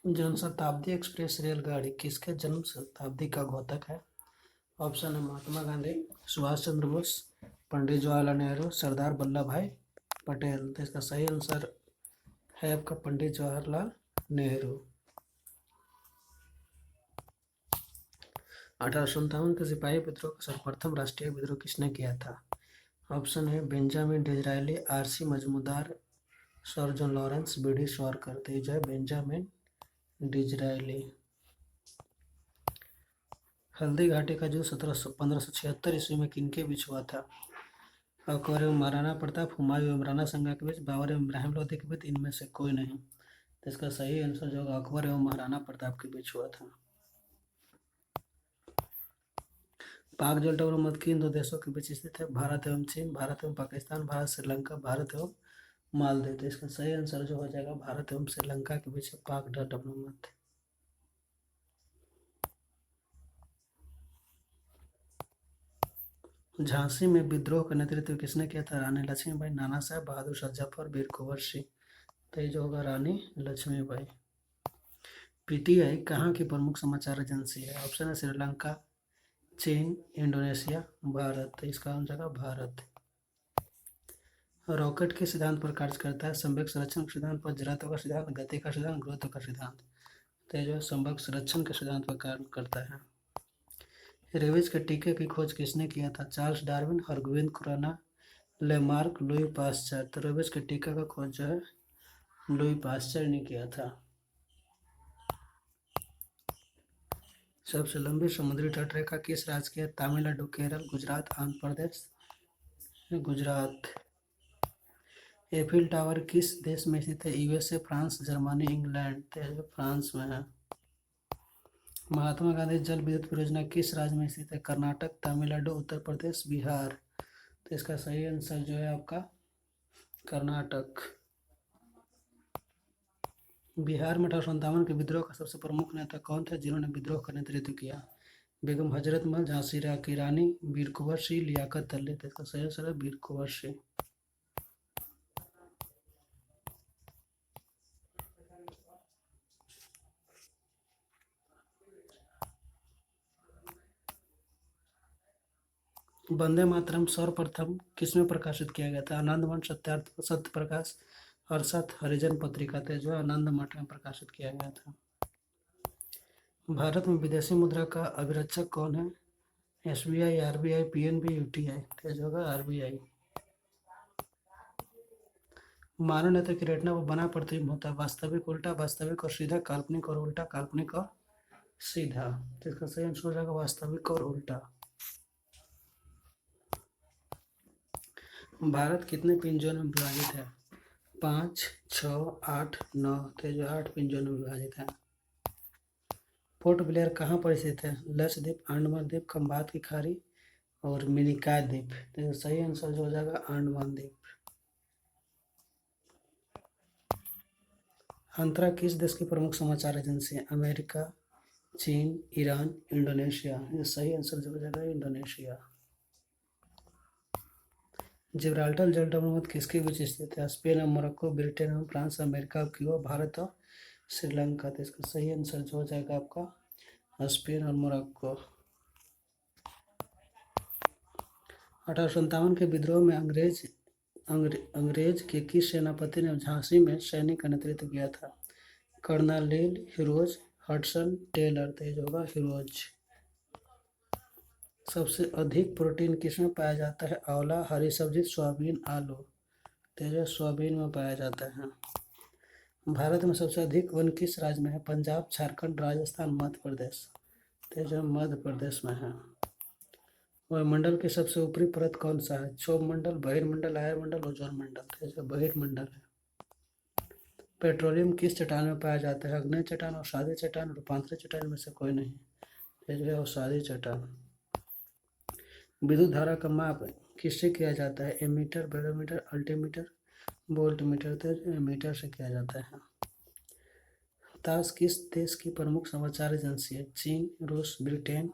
Janshatabdi express रेलगाड़ी किसके जन्म शताब्दी का घोतक है? ऑप्शन है महात्मा गांधी, सुभाष चंद्र बोस, पंडित जवाहरलाल नेहरू, सरदार वल्लभ भाई पटेल। तो इसका सही आंसर है आपका पंडित जवाहरलाल नेहरू। 1857 के सिपाही विद्रोह का सर्वप्रथम राष्ट्रीय विद्रोह किसने किया था? ऑप्शन है Benjamin Disraeli, R C. Majumdar, sir John Lawrence, B D. Savarkar. तो ये जो है बेंजामिन डिज़रायली। हल्दी घाटी का युद्ध 1576 ईस्वी में किनके बीच हुआ था? अकबर एवं महाराणा प्रताप, हुमायूं एवं राणा सांगा के बीच, बाबर एवं इब्राहिम लोधी के बीच, इनमें से कोई नहीं। तो इसका सही आंसर जो होगा अकबर एवं महाराणा प्रताप के बीच हुआ था। पाक जलटोरो मध्य किन दो देशों के बीच स्थित है? भारत एवं चीन, भारत एवं पाकिस्तान, भारत श्रीलंका, भारत एवं मालदीव। तो इसका सही आंसर जो हो जाएगा भारत एवं श्रीलंका के बीच पाक जलटोरो मध्य। झांसी में विद्रोह का नेतृत्व किसने किया था? रानी लक्ष्मीबाई, नाना साहब, बहादुर शाह जफर, वीर कुंवर सिंह। तो ये जो होगा रानी लक्ष्मीबाई। पीटीआई कहाँ की प्रमुख समाचार एजेंसी है? ऑप्शन है श्रीलंका, चीन, इंडोनेशिया, भारत। तो इसका आंसर है भारत। रॉकेट किस सिद्धांत पर कार्य करता है? संवेग संरक्षण के सिद्धांत पर, जड़त्व का सिद्धांत, गति का सिद्धांत, गुरुत्व का सिद्धांत। तो ये जो है संवेग संरक्षण के सिद्धांत पर कार्य करता है। रेबीज के टीके की खोज किसने किया था? Charles Darwin, Hargobind Khorana, Lamarck, Louis Pasteur. तो रेबीज के टीका का खोज जो है लुई पास्चर ने किया था। सबसे लंबी समुद्री तटरेखा किस राज्य की है? तमिलनाडु, केरल, गुजरात, आंध्र प्रदेश। गुजरात। एफिल टावर किस देश में स्थित है? USA, France, Germany, England. तो फ्रांस में है। महात्मा गांधी जल विद्युत परियोजना किस राज्य में स्थित है? कर्नाटक, तमिलनाडु, उत्तर प्रदेश, बिहार। तो इसका सही आंसर जो है आपका कर्नाटक। बिहार में 1857 के विद्रोह का सबसे प्रमुख नेता कौन थे जिन्होंने विद्रोह का नेतृत्व किया? बेगम हजरत महल, झांसी की रानी, वीर कुंवर सिंह, लियाकत अली। तो इसका सही आंसर है वीर कुंवर सिंह। वंदे मातरम सर्वप्रथम किसमें प्रकाशित किया गया था? आनंद मठ, सत्य प्रकाश, हर्षद, हरिजन पत्रिका। थे जो आनंद मठ में प्रकाशित किया गया था। भारत में विदेशी मुद्रा का अभिरक्षक कौन है? SBI, RBI, PNB, UTI. तो जो होगा आरबीआई। मानव नेत्र की रेटिना पर बना प्रतिबिंब होता है वास्तविक, उल्टा, वास्तविक और सीधा, काल्पनिक और उल्टा, काल्पनिक और सीधा। तो इसका सही आंसर हो जाएगा वास्तविक और उल्टा। भारत कितने पिंजरों में विभाजित है? 5, 6, 8, 9। तो जो 8 पिंजरों में विभाजित है। पोर्ट ब्लेयर कहाँ पर स्थित है? लक्षद्वीप, अंडमान द्वीप, खंबात की खाड़ी और मिनिकॉय द्वीप। तो सही आंसर जो हो जाएगा अंडमान द्वीप। अंतरा किस देश की प्रमुख समाचार एजेंसी है? अमेरिका, चीन, ईरान, इंडोनेशिया। ये सही आंसर जो हो जाएगा इंडोनेशिया। जिब्राल्टर जलमर्मर किसके बीच स्थित है? स्पेन और मोरक्को, ब्रिटेन और फ्रांस, अमेरिका और क्यूबा, भारत और श्रीलंका। तो इसका सही आंसर जो हो जाएगा आपका स्पेन और मोरक्को। 1857 के विद्रोह में अंग्रेज के किस सेनापति ने झांसी में सैनिक का नेतृत्व किया था? Colonel Hugh Rose, Hudson, Taylor. तो ये होगा हिरोज। सबसे अधिक प्रोटीन किसमें पाया जाता है? आंवला, हरी सब्जी, सोयाबीन, आलू। तो सोयाबीन में पाया जाता है। भारत में सबसे अधिक वन किस राज्य में है? पंजाब, झारखंड, राजस्थान, मध्य प्रदेश। तो मध्य प्रदेश में है। वायुमंडल की सबसे ऊपरी परत कौन सा है? क्षोभ मंडल, बहिर्मंडल, आयरमंडल, ओजोन मंडल। तो बहिर्मंडल है। पेट्रोलियम किस चट्टान में पाया जाता है? अग्नेय चट्टान, अवसादी चट्टान, रूपांतरित चट्टान में से कोई नहीं। ये जो है अवसादी चट्टान। विद्युत धारा का माप किससे किया जाता है? Ammeter, barometer, altimeter, voltmeter. तो एमीटर से किया जाता है। ताश किस देश की प्रमुख समाचार एजेंसी है? चीन, रूस, ब्रिटेन,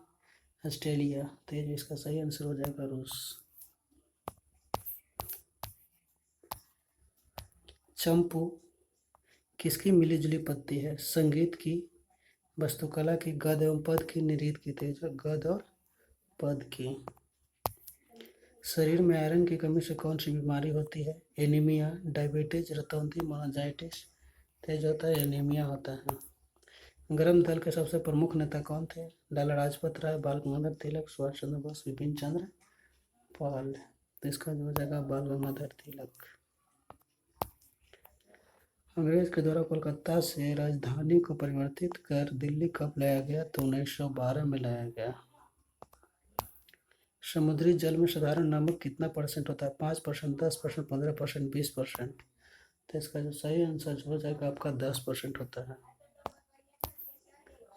ऑस्ट्रेलिया। तो इसका सही आंसर हो जाएगा रूस। चंपू किसकी मिली-जुली पत्ती है? संगीत की, वास्तुकला की, गद्य एवं पद की, नृत्य की। तो जो गद्य और पद की। शरीर में आयरन की कमी से कौन सी बीमारी होती है? Anaemia, diabetes, रतौंधी, मोनोजाइटिस। तेज होता है एनीमिया होता है। गरम दल के सबसे प्रमुख नेता कौन थे? लाला लाजपत राय, बाल गंगाधर तिलक, सुभाष चंद्र बोस, विपिन चंद्र पाल। तो इसका जो हो जाएगा बाल गंगाधर तिलक। अंग्रेज के द्वारा कोलकाता से राजधानी को परिवर्तित कर दिल्ली कब लाया गया? तो 1912 में लाया गया। समुद्री जल में साधारण नमक कितना परसेंट होता है? 5%, 10%, 15%, 20%। तो इसका जो सही आंसर हो जाएगा आपका 10% होता है।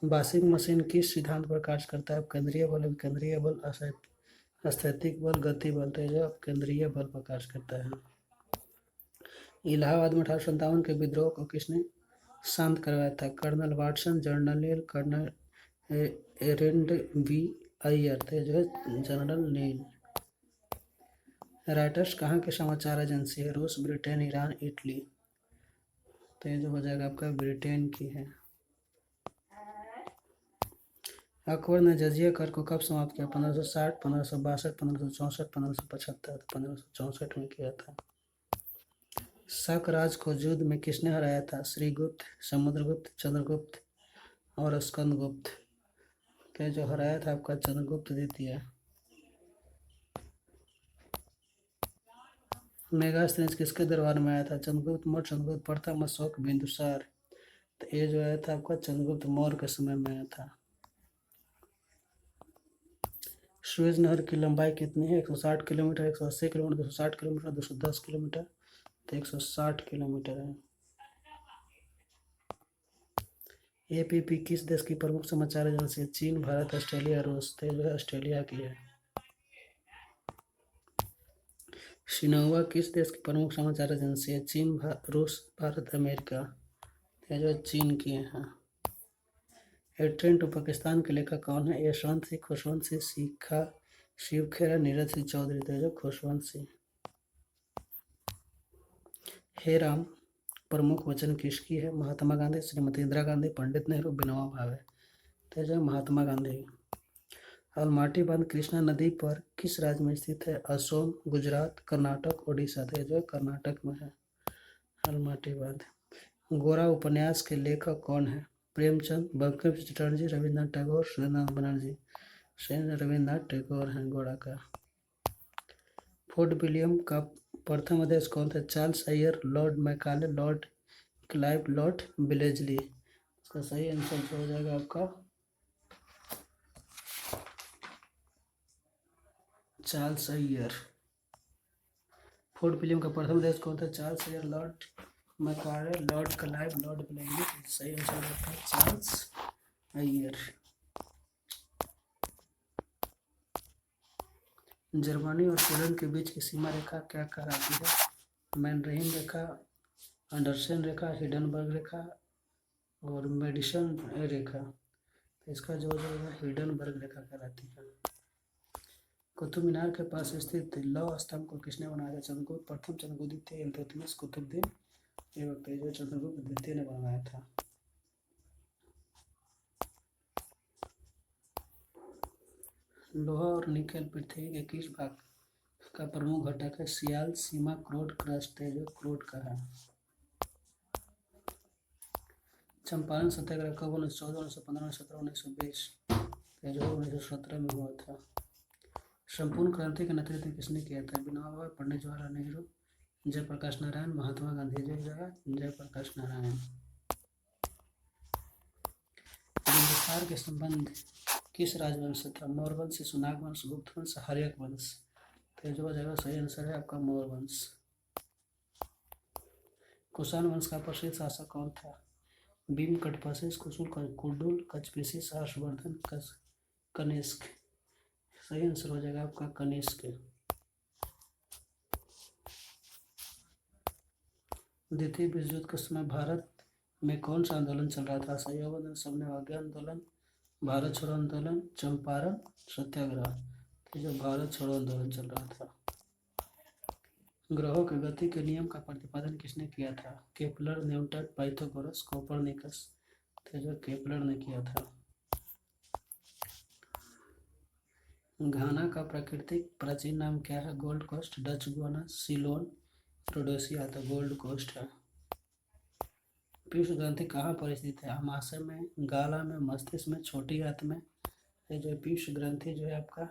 वॉशिंग मशीन किस सिद्धांत पर कार्य करता है? केंद्रीय बल, विकेंद्रीय बल, स्थैतिक बल, गति बल। तो जो केंद्रीय बल पर कार्य करता है। इलाहाबाद में 1857 के विद्रोह को किसने शांत करवाया था? कर्नल वाटसन, जनरल कर्नल एरेंड बी अय्यर। तो जो है जनरल नील। राइटर्स कहाँ की समाचार एजेंसी है? रूस, ब्रिटेन, ईरान, इटली। तो ये जो हो जाएगा आपका ब्रिटेन की है। अकबर ने जजिया कर को कब समाप्त किया? 1560, 1562, 1564, 1575। 1564 में किया था। शक राज को युद्ध में किसने हराया था? श्रीगुप्त, समुद्रगुप्त, चंद्रगुप्त और स्कंदगुप्त। तो जो हराया था आपका चंद्रगुप्त द्वितीय। मेगास्थनीज किसके दरबार में आया था? चंद्रगुप्त मौर्य, चंद्रगुप्त प्रथम, अशोक, बिंदुसार। तो ये जो आया था आपका चंद्रगुप्त मौर्य के समय में आया था। सुएज नहर की लंबाई कितनी है? 160 किलोमीटर, 180 किलोमीटर, 260 किलोमीटर, 210 किलोमीटर। तो 160 किलोमीटर है। एपीपी किस देश की प्रमुख समाचार एजेंसी है? चीन, भारत, ऑस्ट्रेलिया, रूस। तो जो है ऑस्ट्रेलिया की है। शिन्हुआ किस देश की प्रमुख समाचार एजेंसी है? चीन, रूस, भारत, अमेरिका। तो जो चीन की है। ए ट्रेन टू पाकिस्तान के लेखक कौन है? यशवंत सिंह, खुशवंत सिंह, शिखा शिव खेरा, नीरज सिंह चौधरी। तो जो खुशवंत सिंह। हे राम प्रमुख वचन किसकी है? महात्मा गांधी, श्रीमती इंदिरा गांधी, पंडित नेहरू, विनोबा भावे। तो जो महात्मा गांधी। अलमाटी बांध कृष्णा नदी पर किस राज्य में स्थित है? असम, गुजरात, कर्नाटक, उड़ीसा। तो जो कर्नाटक में है अलमाटी बांध। गोरा उपन्यास के लेखक कौन है? प्रेमचंद, बंकिम चटर्जी, रविन्द्रनाथ टैगोर, सुरेंद्रनाथ बनर्जी। रविन्द्रनाथ टैगोर हैं गोरा का। फोर्ट विलियम का प्रथम अध्यक्ष कौन थे? Charles Iyer, Lord Macaulay, Lord Clive, Lord ब्लेजली। इसका सही आंसर हो जाएगा आपका चार्ल्स अय्यर। फोर्ट विलियम का प्रथम अध्यक्ष कौन था? Charles Iyer, Lord Macaulay, Lord Clive, Lord ब्लेजली। सही आंसर होता है चार्ल्स अय्यर। जर्मनी और पोलैंड के बीच की सीमा रेखा क्या कहलाती है? मैनरहीम रेखा, अंडरसन रेखा, हिडनबर्ग रेखा और मेडिसन रेखा। तो इसका जो हो जाएगा हिडनबर्ग रेखा कहलाती है। कुतुब मीनार के पास स्थित लौह स्तंभ को किसने बनाया था? चंद्रगुप्त प्रथम, चंद्रगुप्त द्वितीय, इल्तुतमिश, कुतुबुद्दीन ऐबक। जो चंद्रगुप्त द्वितीय ने बनाया था। लोहा और निकेल पृथ्वी के किस भाग का प्रमुख घटक है? सियाल, सीमा, क्रोड, क्रस्ट। जो क्रोड का है। चंपारण सत्याग्रह कब? 1914, 1915, 1917, 1920। जो 1917 में हुआ था। संपूर्ण क्रांति का नेतृत्व किसने किया था? विनोबा भावे, पंडित जवाहरलाल नेहरू, जयप्रकाश नारायण, महात्मा गांधी। जयप्रकाश नारायण। बिंदुसार के संबंध किस राजवंश से था? मौर्य वंश, सुनाग वंश, गुप्त वंश, हर्यक वंश। तो जो हो जाएगा सही आंसर है आपका मौर्य वंश। कुषाण वंश का प्रसिद्ध शासक कौन था? भीम, कटपासिस, कुडुल, कचपेसिस, हर्षवर्धन, कनिष्क। सही आंसर हो जाएगा आपका कनिष्क। द्वितीय विश्व युद्ध के समय भारत में कौन सा आंदोलन चल रहा था? असहयोग आंदोलन, साम्यवादी आंदोलन, भारत छोड़ो आंदोलन, चंपारण सत्याग्रह। तो जो भारत छोड़ो आंदोलन चल रहा था। ग्रहों की गति के नियम का प्रतिपादन किसने किया था? Kepler, Newton, Pythagoras, Copernicus. तो जो केपलर ने किया था। घाना का प्राकृतिक प्राचीन नाम क्या है? Gold Coast, Dutch Guiana, Ceylon, Rhodesia. तो गोल्ड कोस्ट है। पीयूष ग्रंथि कहाँ पर स्थित है? आमाशय में, गाला में, मस्तिष्क में, छोटी आंत में। ये जो पीयूष ग्रंथि जो है आपका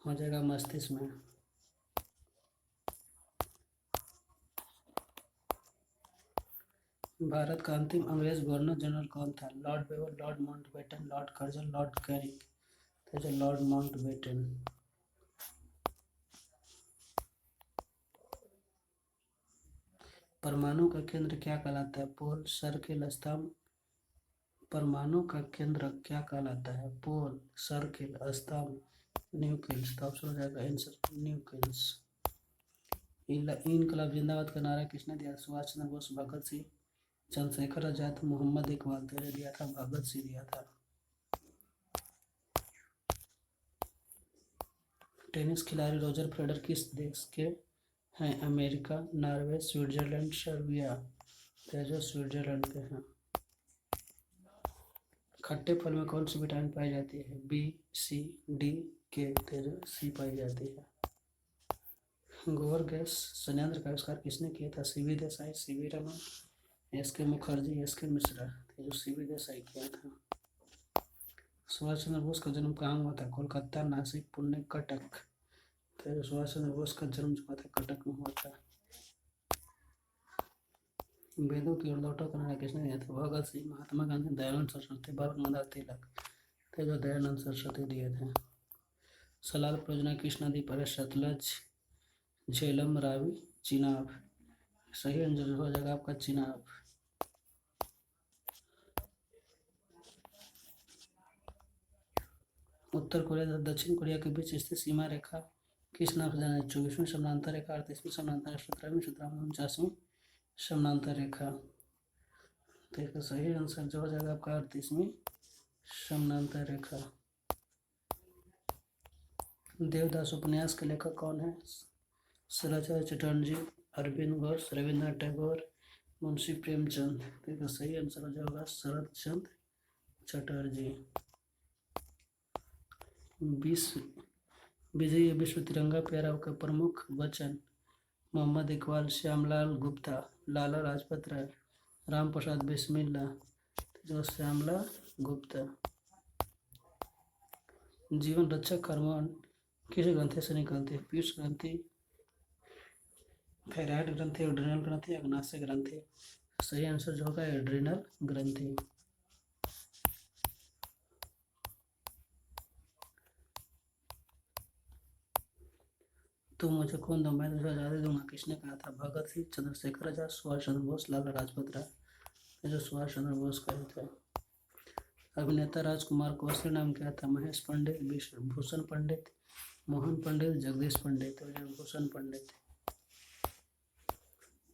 हो जाएगा मस्तिष्क में। भारत का अंतिम अंग्रेज गवर्नर जनरल कौन था? Lord Wavell, lord Mountbatten, lord Curzon, lord Canning. तो जो लॉर्ड माउंटबेटन। परमाणु का केंद्र क्या कहलाता है? पोल, सर्किल, स्तंभ। परमाणु का केंद्र क्या कहलाता है? पोल, सर्किल, स्तंभ, न्यूक्लियस। तो ऑप्शन हो जाएगा आंसर न्यूक्लियस। इनकलाब जिंदाबाद का नारा किसने दिया? सुभाष चंद्र बोस, भगत सिंह, चंद्रशेखर आजाद, मोहम्मद इकबाल। तो दिया था भगत सिंह दिया था। टेनिस खिलाड़ी रोजर फेडरर किस देश के हैं? America, Norway, Switzerland, Serbia. तो जो स्विट्जरलैंड के हैं। खट्टे फल में कौन सी विटामिन पाई जाती है? बी, सी, डी, के। तो जो सी पाई जाती है। गोबर गैस संयंत्र का आविष्कार किसने किया था? CV Desai, CV Raman, SK. Mukherjee, SK. Mishra. तो जो सीवी देसाई किया था। सुभाष चंद्र बोस का जन्म कहाँ हुआ था? कोलकाता, नासिक, पुणे, कटक। तो सुभाष चंद्र बोस का जन्म जो हुआ था कटक में हुआ था। वेदों की ओर लौटो का नारा किसने दिया था? भगत सिंह, महात्मा गांधी, दयानंद सरस्वती, बाल गंगाधर तिलक। तो जो दयानंद सरस्वती दिए थे। सलाल परियोजना किस नदी पर है? सतलज, झेलम, रावी, चिनाब। सही आंसर हो जाएगा आपका चिनाब। उत्तर कोरिया तथा दक्षिण कोरिया के बीच स्थित सीमा रेखा किस नाम से जाना है? 24वीं समानांतर रेखा, 38वीं समानांतर रेखा, 17वीं, 17वीं, 49वीं समानांतर रेखा। तो इसका सही आंसर जो हो जाएगा आपका 38वीं समानांतर रेखा। देवदास उपन्यास के लेखक कौन है? शरदचंद्र चटर्जी, अरविंद घोष, रविन्द्रनाथ टैगोर, मुंशी प्रेमचंद। तो इसका सही आंसर हो जाएगा शरदचंद्र चटर्जी। विजयी विश्व तिरंगा प्यारा का प्रमुख वचन? मोहम्मद इकबाल, श्यामलाल गुप्ता, लाला लाजपत राय, राम प्रसाद बिस्मिल्ला। जो श्यामलाल गुप्ता। जीवन रक्षक हार्मोन किस ग्रंथि से निकलती है? पीयूष ग्रंथि, थायराइड ग्रंथि, एड्रिनल ग्रंथि, अग्नाशय ग्रंथि। सही आंसर जो होगा एड्रिनल ग्रंथि। तो मुझे खून दो मैं तुझे आजादी दूंगा किसने कहा था? भगत सिंह, चंद्रशेखर आजाद, सुभाष चंद्र बोस, लाला लाजपत राय। जो सुभाष चंद्र बोस कहे थे। अभिनेता राजकुमार को असली नाम क्या था? महेश पंडित, भूषण पंडित, मोहन पंडित, जगदीश पंडित। भूषण पंडित।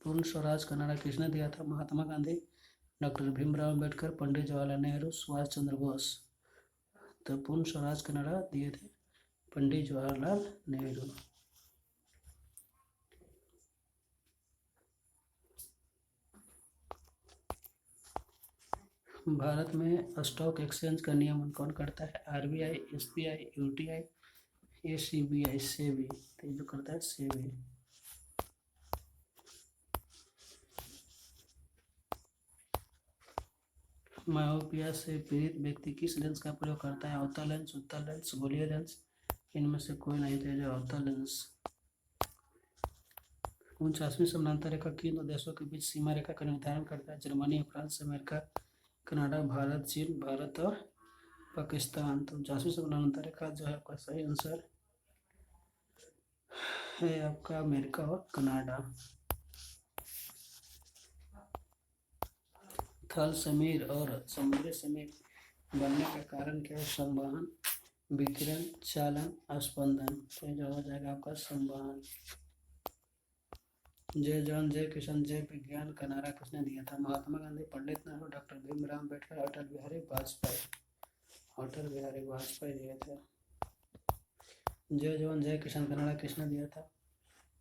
पूर्ण स्वराज का नारा किसने दिया था? महात्मा गांधी, डॉक्टर भीमराव अम्बेडकर, पंडित जवाहरलाल नेहरू, सुभाष चंद्र बोस। तो पूर्ण स्वराज का नारा दिए थे पंडित जवाहरलाल नेहरू। भारत में स्टॉक एक्सचेंज का नियमन कौन करता है? RBI, SBI, UTI, ACBI, SEBI. तो जो करता है सेबी। मायोपिया से पीड़ित व्यक्ति किस लेंस का प्रयोग करता है? अवतल लेंस, उत्तल लेंस, गोलीय लेंस। इनमें से कोई नहीं थे। जो अवतल लेंस। 49वीं समानांतर रेखा किन दो देशों के बीच सीमा रेखा का निर्धारण करता है? Germany, France, America, Canada, Bharat, चीन, भारत और पाकिस्तान। तो 49वीं समानांतर रेखा जो है आपका सही आंसर है आपका अमेरिका और कनाडा। थल समीर और समुद्री समीर बनने का कारण क्या है? संवहन, विकिरण, चालन, स्पंदन। तो जो हो जाएगा आपका संवहन। जय जवान जय किसान जय विज्ञान का नारा किसने दिया था? महात्मा गांधी, पंडित नेहरू, डॉक्टर भीमराव अम्बेडकर, अटल बिहारी वाजपेयी। अटल बिहारी वाजपेयी दिए थे। जय जवान जय किसान का नारा किसने दिया था?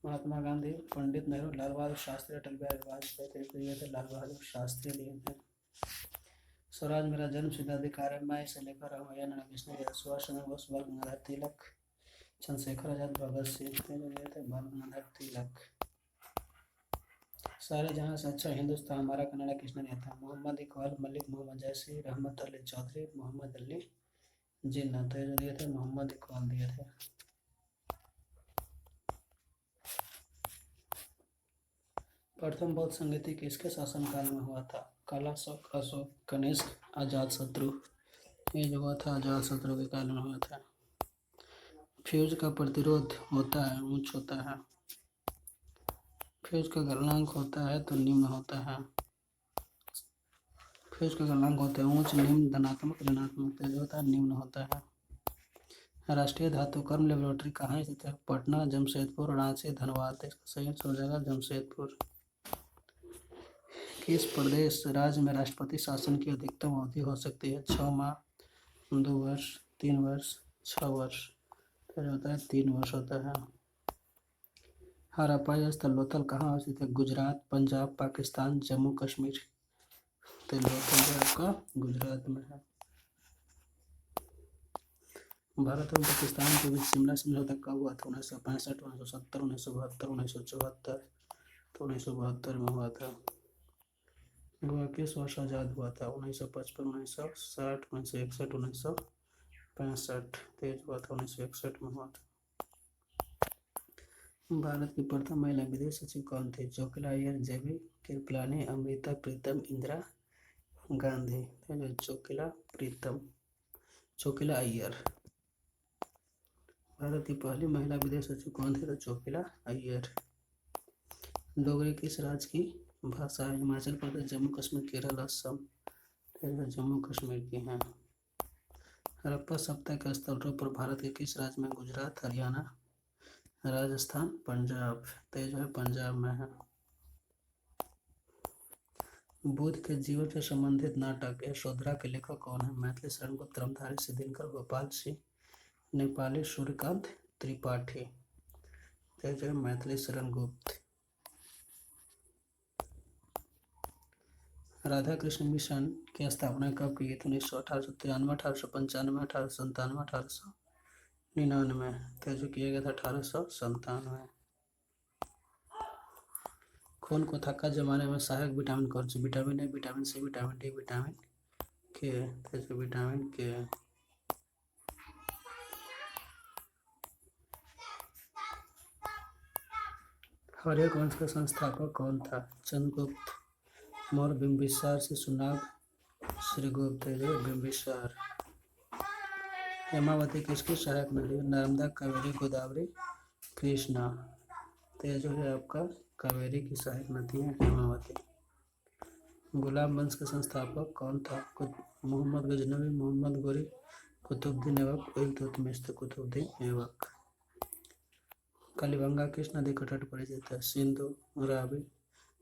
महात्मा गांधी, पंडित नेहरू, लाल बहादुर शास्त्री, अटल बिहारी वाजपेयी तो ये थे लाल बहादुर शास्त्री लिए थे। स्वराज मेरा जन्म सिद्ध अधिकार है, मैं इसे लेकर रहूँ, यह निर्णय किसने लिया? सुभाष चंद्र बोस, बाल गंगाधर तिलक, चंद्रशेखर आजाद, भगत सिंह थे बाल गंगाधर तिलक। सारे जहां से अच्छा हिंदुस्तान हमारा का निर्णय किसने लिया था? मोहम्मद इकबाल, मलिक मोहम्मद जैसी, रहमत अली चौधरी, मोहम्मद अली जिन्ना तो जो दिए थे मोहम्मद इकबाल दिए थे। प्रथम बौद्ध संगीति किसके शासनकाल में हुआ था? कालाशोक, अशोक, कनिष्क, अजातशत्रु। ये जो हुआ था अजातशत्रु के काल में हुआ था। फ्यूज का प्रतिरोध होता है उच्च होता है, फ्यूज का गलनांक होता है तो निम्न होता है। फ्यूज का गलनांक होता है उच्च, निम्न, धनात्मक, ऋणात्मक। जो होता है निम्न होता है। राष्ट्रीय धातुकर्म लेबोरेटरी कहाँ स्थित है? पटना, जमशेदपुर, रांची, धनबाद। इसका सही आंसर हो जाएगा जमशेदपुर। किस प्रदेश राज्य में राष्ट्रपति शासन की अधिकतम अवधि हो सकती है? 6 माह, 2 वर्ष, 3 वर्ष, 6 वर्ष। तो जो होता है 3 वर्ष होता है। हड़प्पा स्थल लोथल कहाँ स्थित है? गुजरात, पंजाब, पाकिस्तान, जम्मू कश्मीर। तो लोथल जो आपका गुजरात में है। भारत और पाकिस्तान के बीच शिमला समझौता कब हुआ था? 1965, 1970, 1972, 1974। तो 1972 में हुआ था। गोवा किस वर्ष आज़ाद हुआ था? 1955, 1960, 1961, 1965। तेज हुआ था 1961 में हुआ था। भारत की प्रथम महिला विदेश सचिव कौन थी? चोकिला अय्यर, जेबी कृपलानी, अमृता प्रीतम, इंदिरा गांधी। चोकिला अय्यर। भारत की पहली महिला विदेश सचिव कौन थी? तो चोकिला अय्यर। डोगरी किस राज्य की भाषा है? हिमाचल प्रदेश, जम्मू कश्मीर, केरल, असम। जम्मू कश्मीर की है। हड़प्पा सभ्यता के स्थलों पर भारत के किस राज्य में? गुजरात, हरियाणा, राजस्थान, पंजाब। तो जो है पंजाब में है। बुद्ध के जीवन से संबंधित नाटक यशोधरा के लेखक कौन है? मैथिली शरण गुप्त, रामधारी सिद्धिनकर, गोपाल सिंह, नेपाली सूर्यकांत त्रिपाठी। तो जो है मैथिली शरण गुप्त। राधा कृष्ण मिशन की स्थापना कब की गई थी? 1893, 1895, 1897, 1899। तो जो किया गया था 1897। खून को थक्का जमाने में सहायक विटामिन कौन सी? Vitamin A, vitamin C, vitamin D, vitamin K. तो जो विटामिन के। हर्यक वंश का संस्थापक कौन था? चंद्रगुप्त मौर्य, बिंबिसार, शिशुनाग, श्रीगुप्त। बिंबिसार। हेमावती किसकी सहायक नदी? नर्मदा, कावेरी, गोदावरी, कृष्णा। तो जो है आपका कावेरी की सहायक नदी है हेमावती। गुलाम वंश के संस्थापक कौन था? मोहम्मद गजनवी, मोहम्मद गोरी, कुतुबुद्दीन ऐबक, इल्तुतमिश। कुतुबुद्दीन ऐबक। कालीबंगा किस नदी का तट पर स्थित है? सिंधु, रावी,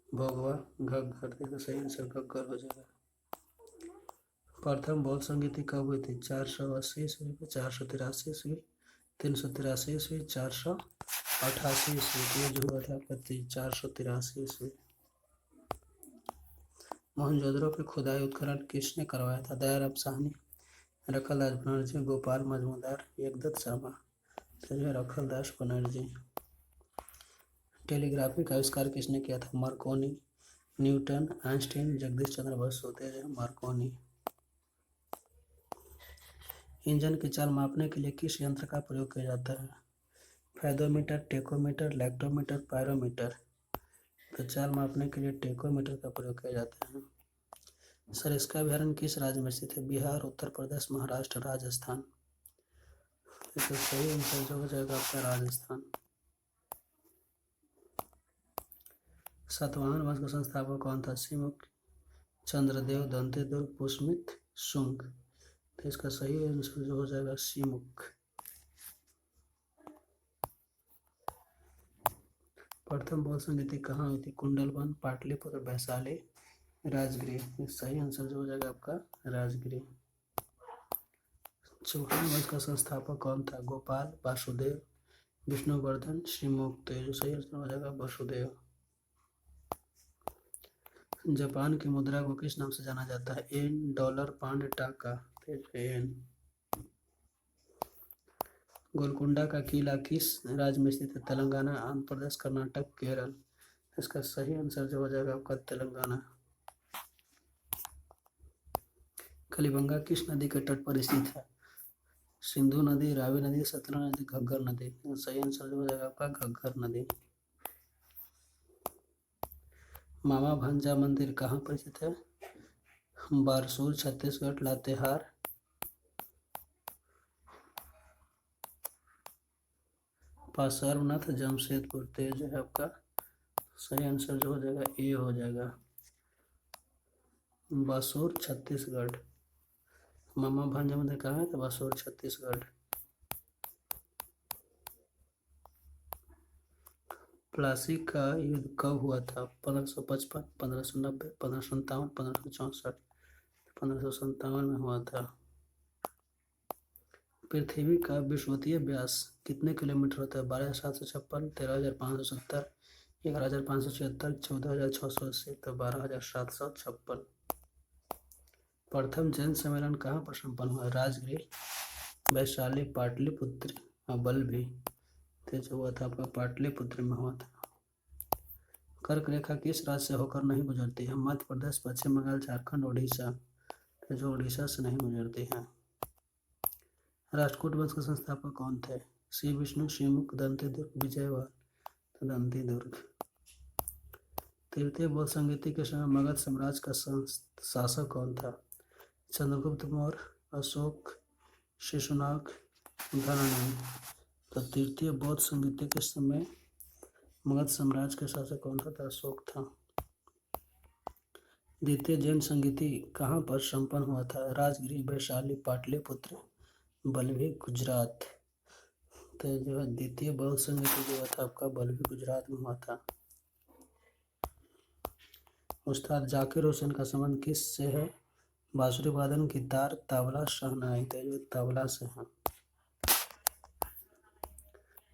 भोगवा, घग्गर। देखो सही आंसर घग्गर हो जाएगा। प्रथम बौद्ध संगीति कब हुई थी? 480 ईस्वी, 483 ईस्वी, 383 ईस्वी, 488 ईस्वी। जो हुआ था 483 ईस्वी। मोहनजोदड़ो की खुदाई उत्खनन किसने करवाया था? दयाराम साहनी, रखलदास बनर्जी, गोपाल मजूमदार, एकदत्त शर्मा। तो जो रखलदास बनर्जी। टेलीग्राफी का आविष्कार किसने किया था? मार्कोनी, न्यूटन, आइंस्टीन, जगदीश चंद्र बसु। मार्कोनी। इंजन की चाल मापने के लिए किस यंत्र का प्रयोग किया जाता है? Fathometer, tachometer, lactometer, pyrometer. तो चाल मापने के लिए टेकोमीटर का प्रयोग किया जाता है। सरिस्का अभयारण्य किस राज्य में स्थित है? बिहार, उत्तर प्रदेश, महाराष्ट्र, राजस्थान। तो सही आंसर जो हो जाएगा आपका राजस्थान। सातवाहन वंश का संस्थापक कौन था? सिमुक, चंद्रदेव, दंतेदुर्ग, पुष्यमित्र, शुंग। तो इसका सही आंसर जो हो जाएगा सिमुक। प्रथम बौद्ध संगीति कहाँ हुई थी? कुंडलवन, पाटलिपुत्र, वैशाली, राजगृह। सही आंसर जो हो जाएगा आपका राजगृह। चौहान वंश का संस्थापक कौन था? गोपाल, वासुदेव, विष्णुवर्धन, श्रीमुख। तो ये जो सही आंसर हो जाएगा वसुदेव। जापान की मुद्रा को किस नाम से जाना जाता है? येन, डॉलर, पाउंड, टाका। तो येन। गोलकुंडा का किला किस राज्य में स्थित है? तेलंगाना, आंध्र प्रदेश, कर्नाटक, केरल। इसका सही आंसर जो हो जाएगा आपका तेलंगाना। कलिबंगा किस नदी के तट पर स्थित है? सिंधु नदी, रावी नदी, सतलज नदी, घग्गर नदी। सही आंसर जो हो जाएगा आपका घग्गर नदी। मामा भांजा मंदिर कहाँ पर स्थित है? बारसूर, छत्तीसगढ़, लातेहार, पासारनाथ, जमशेदपुर। तो ये जो है आपका सही आंसर जो हो जाएगा ए हो जाएगा, बासुर, छत्तीसगढ़। मामा भांजा मंदिर कहाँ है? तो बासुर, छत्तीसगढ़। प्लासी का युद्ध कब हुआ था? 1555, 1590, 1557, 1564। 1557 में हुआ था। पृथ्वी का विषुवतीय व्यास कितने किलोमीटर होता है? 12,756, 13,570, 11,576, 14,680। तो 12,756। प्रथम जैन सम्मेलन कहाँ पर संपन्न हुआ? राजगृह, वैशाली, पाटलिपुत्र और बल्लभी। तो जो हुआ था आपका पाटलिपुत्र में हुआ था। कर्क रेखा किस राज्य से होकर नहीं गुजरती है? मध्य प्रदेश, पश्चिम बंगाल, झारखंड, उड़ीसा। तो जो उड़ीसा से नहीं गुजरती है। राष्ट्रकूट वंश के संस्थापक कौन थे? श्री विष्णु, श्रीमुख, दंतिदुर्ग, विजयवाल। तो दंतिदुर्ग। तृतीय बौद्ध संगीति के समय मगध साम्राज्य का शासक कौन था? चंद्रगुप्त मौर्य, अशोक, शिशुनाग, धननंद। तो तृतीय बौद्ध संगीति के समय मगध साम्राज्य के शासक कौन था? तो अशोक था। द्वितीय जैन संगीति कहाँ पर संपन्न हुआ था? राजगृह, वैशाली, पाटलिपुत्र, बल्लभी, गुजरात। तो जो है द्वितीय बौद्ध संगीति जो हुआ था आपका बल्लभी, गुजरात में हुआ था। उस्ताद जाकिर हुसैन का संबंध किस से है? बांसुरी वादन, गिटार, तबला, शहनाई। तो ये तबला से है।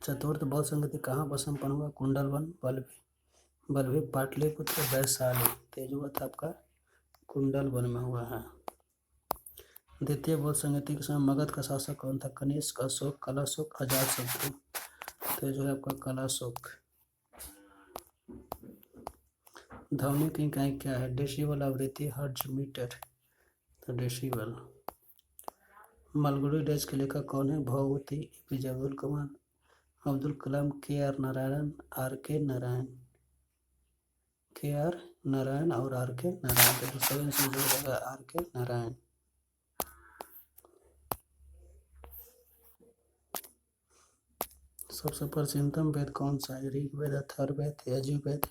चतुर्थ बौद्ध संगीति कहाँ पर संपन्न हुआ? कुंडलवन, बल्लभी, पाटलिपुत्र, वैशाली। तो जो हुआ था आपका कुंडलवन में हुआ है। द्वितीय बौद्ध संगीति के समय मगध का शासक कौन था? कनिष्क, अशोक, कलाशोक, अजातशत्रु। तो जो है आपका कलाशोक। ध्वनि की इकाई क्या है? डेसिबल, आवृत्ति, हर्ट्ज, मीटर। तो डेसिबल। मलगुडी डेज के लेखक कौन है? Bhavabhuti, APJ Abdul Kalam, Abdul Kalam, K R. Narayan, R K. Narayan. K R. Narayan और आर.के. नारायण। तो सभी से जो होगा आर.के. नारायण। सबसे प्राचीनतम वेद कौन सा है? ऋग्वेद, अथर्ववेद, यजुर्वेद,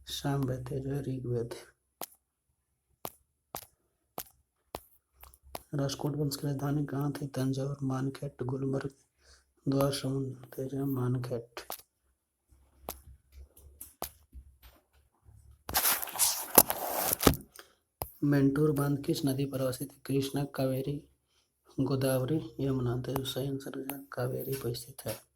सामवेद। जो है ऋग्वेद। राष्ट्रकूट वंश की राजधानी कहाँ थी? तंजौर, मानखेट, गुलबर्ग, द्वारसमुंद। तो जो है मानखेट। मेंटूर बांध किस नदी पर अवस्थित है? कृष्णा, कावेरी, गोदावरी, यमुना। तो सही आंसर कावेरी पर स्थित है।